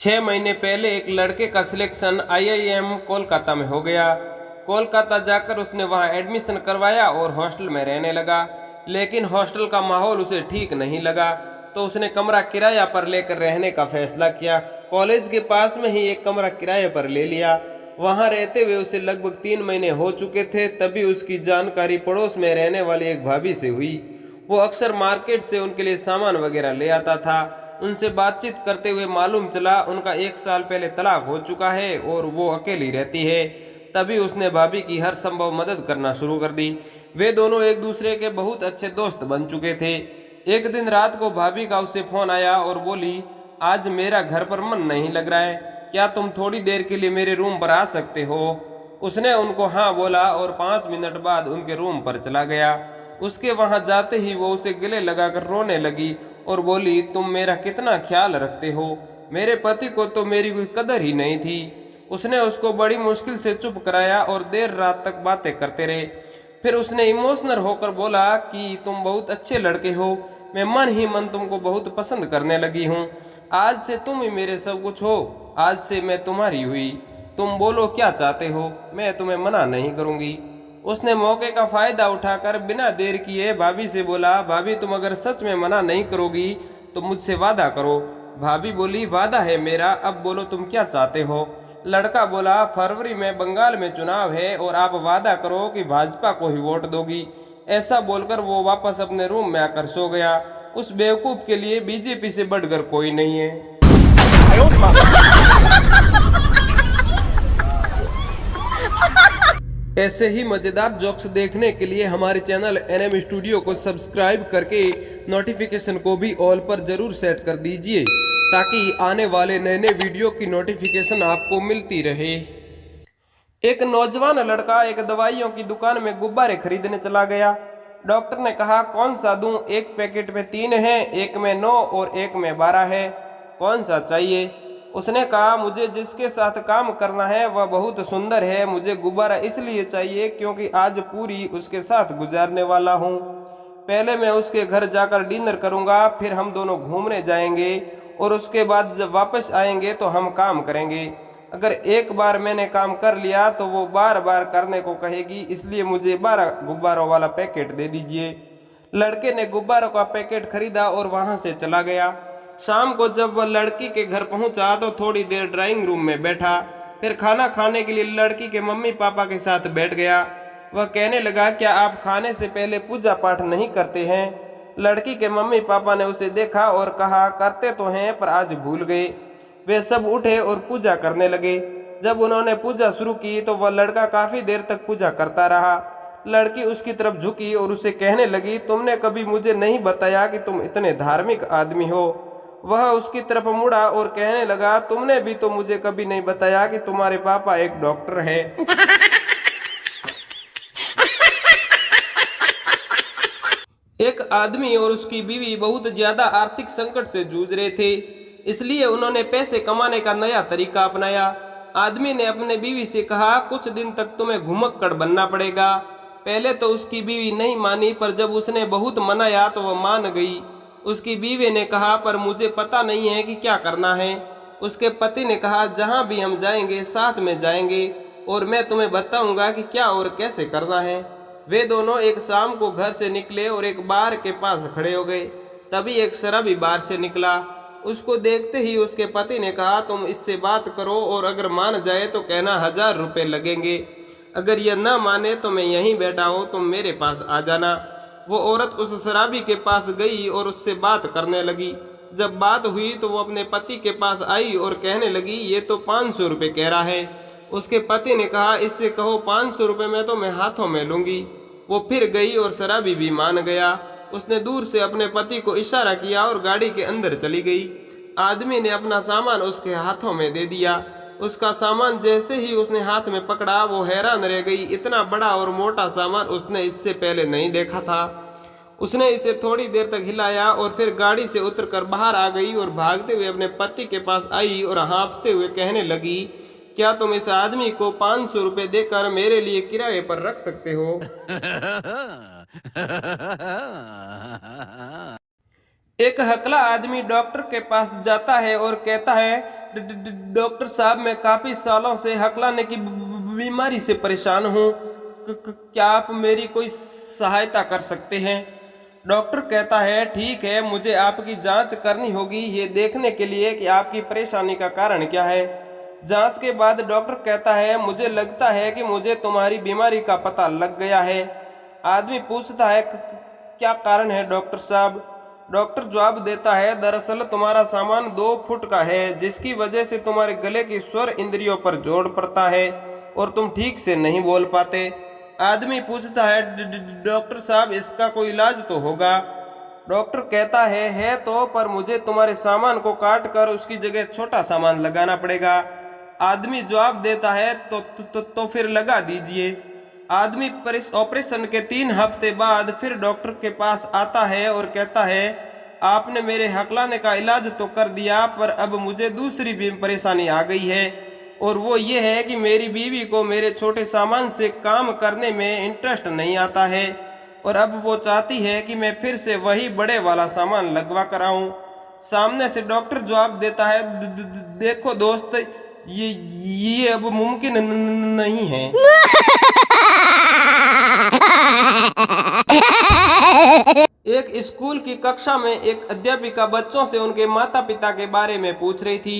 6 महीने पहले एक लड़के का सिलेक्शन आईआईएम कोलकाता में हो गया। कोलकाता जाकर उसने वहां एडमिशन करवाया और हॉस्टल में रहने लगा, लेकिन हॉस्टल का माहौल उसे ठीक नहीं लगा, तो उसने कमरा किराया पर लेकर रहने का फैसला किया। कॉलेज के पास में ही एक कमरा किराए पर ले लिया। वहां रहते हुए उसे लगभग 3 महीने हो चुके थे, तभी उसकी जानकारी पड़ोस में रहने वाली एक भाभी से हुई। वो अक्सर मार्केट से उनके लिए सामान वगैरह ले आता था। उनसे बातचीत करते हुए मालूम चला उनका 1 साल पहले तलाक हो चुका है और वो अकेली रहती है। तभी उसने भाभी की हर संभव मदद करना शुरू कर दी। वे दोनों एक दूसरे के बहुत अच्छे दोस्त बन चुके थे। एक दिन रात को भाभी का उससे फोन आया और बोली, आज मेरा घर पर मन नहीं लग रहा है, क्या तुम थोड़ी देर के लिए मेरे रूम पर आ सकते हो? उसने उनको हाँ बोला और 5 मिनट बाद उनके रूम पर चला गया। उसके वहां जाते ही वो उसे गले लगाकर रोने लगी और बोली, तुम मेरा कितना ख्याल रखते हो, मेरे पति को तो मेरी कोई कदर ही नहीं थी। उसने उसको बड़ी मुश्किल से चुप कराया और देर रात तक बातें करते रहे। फिर उसने इमोशनल होकर बोला कि तुम बहुत अच्छे लड़के हो, मैं मन ही मन तुमको बहुत पसंद करने लगी हूँ। आज से तुम ही मेरे सब कुछ हो, आज से मैं तुम्हारी हुई। तुम बोलो क्या चाहते हो, मैं तुम्हें मना नहीं करूंगी। उसने मौके का फायदा उठाकर बिना देर किए भाभी से बोला, भाभी तुम अगर सच में मना नहीं करोगी तो मुझसे वादा करो। भाभी बोली, वादा है मेरा, अब बोलो तुम क्या चाहते हो। लड़का बोला, फरवरी में बंगाल में चुनाव है और आप वादा करो कि भाजपा को ही वोट दोगी। ऐसा बोलकर वो वापस अपने रूम में आकर सो गया। उस बेवकूफ के लिए बीजेपी से बढ़कर कोई नहीं है। ऐसे ही मजेदार जोक्स देखने के लिए हमारे चैनल एनएम स्टूडियो को सब्सक्राइब करके नोटिफिकेशन को भी ऑल पर जरूर सेट कर दीजिए, ताकि आने वाले नए नए वीडियो की नोटिफिकेशन आपको मिलती रहे। एक नौजवान लड़का एक दवाइयों की दुकान में गुब्बारे खरीदने चला गया। डॉक्टर ने कहा, कौन सा दूं? एक पैकेट में 3 है, एक में 9 और एक में 12 है, कौन सा चाहिए? उसने कहा, मुझे जिसके साथ काम करना है वह बहुत सुंदर है, मुझे गुब्बारा इसलिए चाहिए क्योंकि आज पूरी उसके साथ गुजारने वाला हूँ। पहले मैं उसके घर जाकर डिनर करूंगा, फिर हम दोनों घूमने जाएंगे और उसके बाद जब वापस आएंगे तो हम काम करेंगे। अगर एक बार मैंने काम कर लिया तो वो बार बार करने को कहेगी, इसलिए मुझे 12 गुब्बारों वाला पैकेट दे दीजिए। लड़के ने गुब्बारों का पैकेट खरीदा और वहां से चला गया। शाम को जब वह लड़की के घर पहुंचा तो थोड़ी देर ड्राइंग रूम में बैठा, फिर खाना खाने के लिए लड़की के मम्मी पापा के साथ बैठ गया। वह कहने लगा, क्या आप खाने से पहले पूजा पाठ नहीं करते हैं? लड़की के मम्मी पापा ने उसे देखा और कहा, करते तो हैं पर आज भूल गए। वे सब उठे और पूजा करने लगे। जब उन्होंने पूजा शुरू की तो वह लड़का काफी देर तक पूजा करता रहा। लड़की उसकी तरफ झुकी और उसे कहने लगी, तुमने कभी मुझे नहीं बताया कि तुम इतने धार्मिक आदमी हो। वह उसकी तरफ मुड़ा और कहने लगा, तुमने भी तो मुझे कभी नहीं बताया कि तुम्हारे पापा एक डॉक्टर है। एक आदमी और उसकी बीवी बहुत ज्यादा आर्थिक संकट से जूझ रहे थे, इसलिए उन्होंने पैसे कमाने का नया तरीका अपनाया। आदमी ने अपने बीवी से कहा, कुछ दिन तक तुम्हें घुमक्कड़ बनना पड़ेगा। पहले तो उसकी बीवी नहीं मानी, पर जब उसने बहुत मनाया तो वह मान गई। उसकी बीवी ने कहा, पर मुझे पता नहीं है कि क्या करना है। उसके पति ने कहा, जहां भी हम जाएंगे साथ में जाएंगे और मैं तुम्हें बताऊंगा कि क्या और कैसे करना है। वे दोनों एक शाम को घर से निकले और एक बार के पास खड़े हो गए। तभी एक शराबी बार से निकला। उसको देखते ही उसके पति ने कहा, तुम इससे बात करो और अगर मान जाए तो कहना 1000 रुपये लगेंगे, अगर यह ना माने तो मैं यहीं बैठा हूं, तुम मेरे पास आ जाना। वो औरत उस शराबी के पास गई और उससे बात करने लगी। जब बात हुई तो वो अपने पति के पास आई और कहने लगी, ये तो 500 रुपये कह रहा है। उसके पति ने कहा, इससे कहो 500 रुपये में तो मैं हाथों में लूंगी। वो फिर गई और शराबी भी मान गया। उसने दूर से अपने पति को इशारा किया और गाड़ी के अंदर चली गई। आदमी ने अपना सामान उसके हाथों में दे दिया। उसका सामान जैसे ही उसने हाथ में पकड़ा वो हैरान रह गई, इतना बड़ा और मोटा सामान उसने इससे पहले नहीं देखा था। उसने इसे थोड़ी देर तक हिलाया और फिर गाड़ी से उतरकर बाहर आ गई और भागते हुए अपने पति के पास आई और हाँफते हुए कहने लगी, क्या तुम इस आदमी को 500 रुपये देकर मेरे लिए किराए पर रख सकते हो? एक हकला आदमी डॉक्टर के पास जाता है और कहता है, डॉक्टर साहब, मैं काफी सालों से हकलाने की बीमारी से परेशान हूँ। क्या आप मेरी कोई सहायता कर सकते हैं? डॉक्टर कहता है, ठीक है, मुझे आपकी जांच करनी होगी ये देखने के लिए कि आपकी परेशानी का कारण क्या है। जांच के बाद डॉक्टर कहता है, मुझे लगता है कि मुझे तुम्हारी बीमारी का पता लग गया है। आदमी पूछता है, क्या कारण है डॉक्टर साहब? डॉक्टर जवाब देता है, दरअसल तुम्हारा सामान 2 फुट का है, जिसकी वजह से तुम्हारे गले की स्वर इंद्रियों पर जोर पड़ता है और तुम ठीक से नहीं बोल पाते। आदमी पूछता है, डॉक्टर साहब, इसका कोई इलाज तो होगा? डॉक्टर कहता है तो, पर मुझे तुम्हारे सामान को काट कर उसकी जगह छोटा सामान लगाना पड़ेगा। आदमी जवाब देता है, तो फिर लगा दीजिए। आदमी ऑपरेशन के 3 हफ्ते बाद फिर डॉक्टर के पास आता है और कहता है, आपने मेरे हकलाने का इलाज तो कर दिया, पर अब मुझे दूसरी भी परेशानी आ गई है, और वो ये है कि मेरी बीवी को मेरे छोटे सामान से काम करने में इंटरेस्ट नहीं आता है, और अब वो चाहती है कि मैं फिर से वही बड़े वाला सामान लगवा कर आऊं। सामने से डॉक्टर जवाब देता है, देखो दोस्त, ये अब मुमकिन नहीं है। एक स्कूल की कक्षा में एक अध्यापिका बच्चों से उनके माता पिता के बारे में पूछ रही थी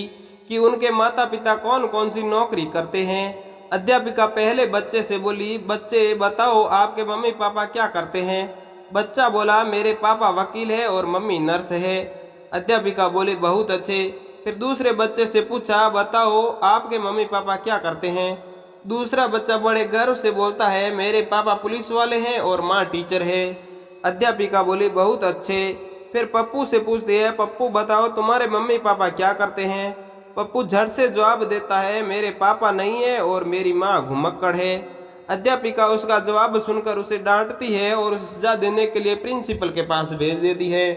कि उनके माता पिता कौन कौन सी नौकरी करते हैं। अध्यापिका पहले बच्चे से बोली, बच्चे बताओ, आपके मम्मी पापा क्या करते हैं? बच्चा बोला, मेरे पापा वकील है और मम्मी नर्स है। अध्यापिका बोली, बहुत अच्छे। फिर दूसरे बच्चे से पूछा, बताओ, आपके मम्मी पापा क्या करते हैं? दूसरा बच्चा बड़े गर्व से बोलता है, मेरे पापा पुलिस वाले हैं और माँ टीचर है। अध्यापिका बोली, बहुत अच्छे। फिर पप्पू से पूछती है, पप्पू बताओ, तुम्हारे मम्मी पापा क्या करते हैं? पप्पू झट से जवाब देता है, मेरे पापा नहीं है और मेरी माँ घुमक्कड़ है। अध्यापिका उसका जवाब सुनकर उसे डांटती है और सजा देने के लिए प्रिंसिपल के पास भेज देती है।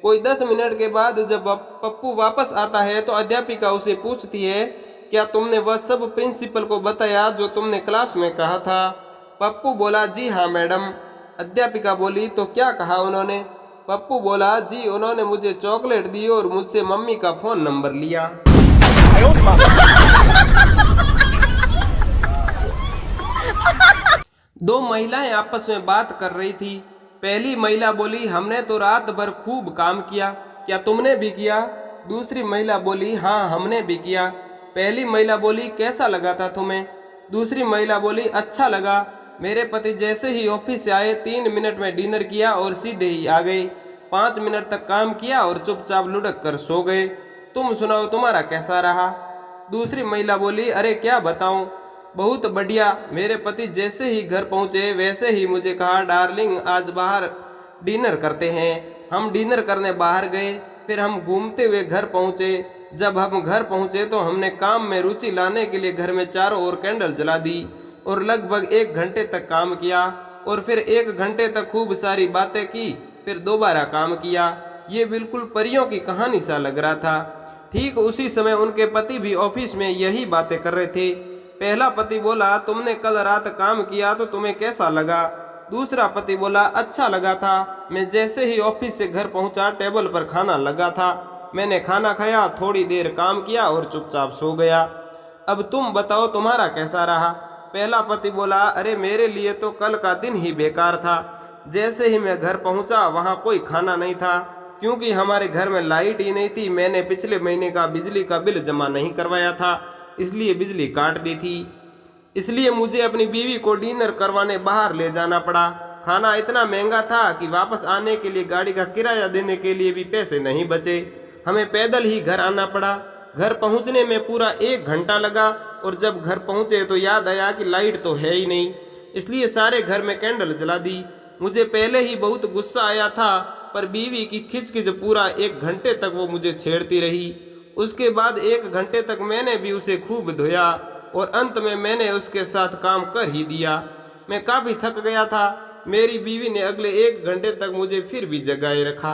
कोई 10 मिनट के बाद जब पप्पू वापस आता है तो अध्यापिका उसे पूछती है, क्या तुमने वह सब प्रिंसिपल को बताया जो तुमने क्लास में कहा था? पप्पू बोला, जी हाँ मैडम। अध्यापिका बोली, तो क्या कहा उन्होंने? पप्पू बोला, जी उन्होंने मुझे चॉकलेट दी और मुझसे मम्मी का फोन नंबर लिया। 2 महिलाएं आपस में बात कर रही थी। पहली महिला बोली, हमने तो रात भर खूब काम किया, क्या तुमने भी किया? दूसरी महिला बोली, हाँ हमने भी किया। पहली महिला बोली, कैसा लगा था तुम्हें? दूसरी महिला बोली, अच्छा लगा। मेरे पति जैसे ही ऑफिस से आए 3 मिनट में डिनर किया और सीधे ही आ गए। 5 मिनट तक काम किया और चुपचाप लुढ़क कर सो गए। तुम सुनाओ, तुम्हारा कैसा रहा? दूसरी महिला बोली, अरे क्या बताऊं, बहुत बढ़िया। मेरे पति जैसे ही घर पहुंचे वैसे ही मुझे कहा, डार्लिंग आज बाहर डिनर करते हैं। हम डिनर करने बाहर गए, फिर हम घूमते हुए घर पहुंचे। जब हम घर पहुंचे तो हमने काम में रुचि लाने के लिए घर में चारों ओर कैंडल जला दी और लगभग 1 घंटे तक काम किया, और फिर 1 घंटे तक खूब सारी बातें की, फिर दोबारा काम किया। ये बिल्कुल परियों की कहानी सा लग रहा था। ठीक उसी समय उनके पति भी ऑफिस में यही बातें कर रहे थे। पहला पति बोला, तुमने कल रात काम किया तो तुम्हें कैसा लगा? दूसरा पति बोला, अच्छा लगा था। मैं जैसे ही ऑफिस से घर पहुंचा टेबल पर खाना लगा था, मैंने खाना खाया, थोड़ी देर काम किया और चुपचाप सो गया। अब तुम बताओ, तुम्हारा कैसा रहा? पहला पति बोला, अरे मेरे लिए तो कल का दिन ही बेकार था। जैसे ही मैं घर पहुंचा वहां कोई खाना नहीं था, क्योंकि हमारे घर में लाइट ही नहीं थी। मैंने पिछले महीने का बिजली का बिल जमा नहीं करवाया था, इसलिए बिजली काट दी थी। इसलिए मुझे अपनी बीवी को डिनर करवाने बाहर ले जाना पड़ा। खाना इतना महंगा था कि वापस आने के लिए गाड़ी का किराया देने के लिए भी पैसे नहीं बचे। हमें पैदल ही घर आना पड़ा। घर पहुंचने में पूरा 1 घंटा लगा, और जब घर पहुंचे तो याद आया कि लाइट तो है ही नहीं, इसलिए सारे घर में कैंडल जला दी। मुझे पहले ही बहुत गुस्सा आया था, पर बीवी की खिचखिच पूरा 1 घंटे तक वो मुझे छेड़ती रही। उसके बाद 1 घंटे तक मैंने भी उसे खूब धोया और अंत में मैंने उसके साथ काम कर ही दिया। मैं काफ़ी थक गया था। मेरी बीवी ने अगले 1 घंटे तक मुझे फिर भी जगाए रखा।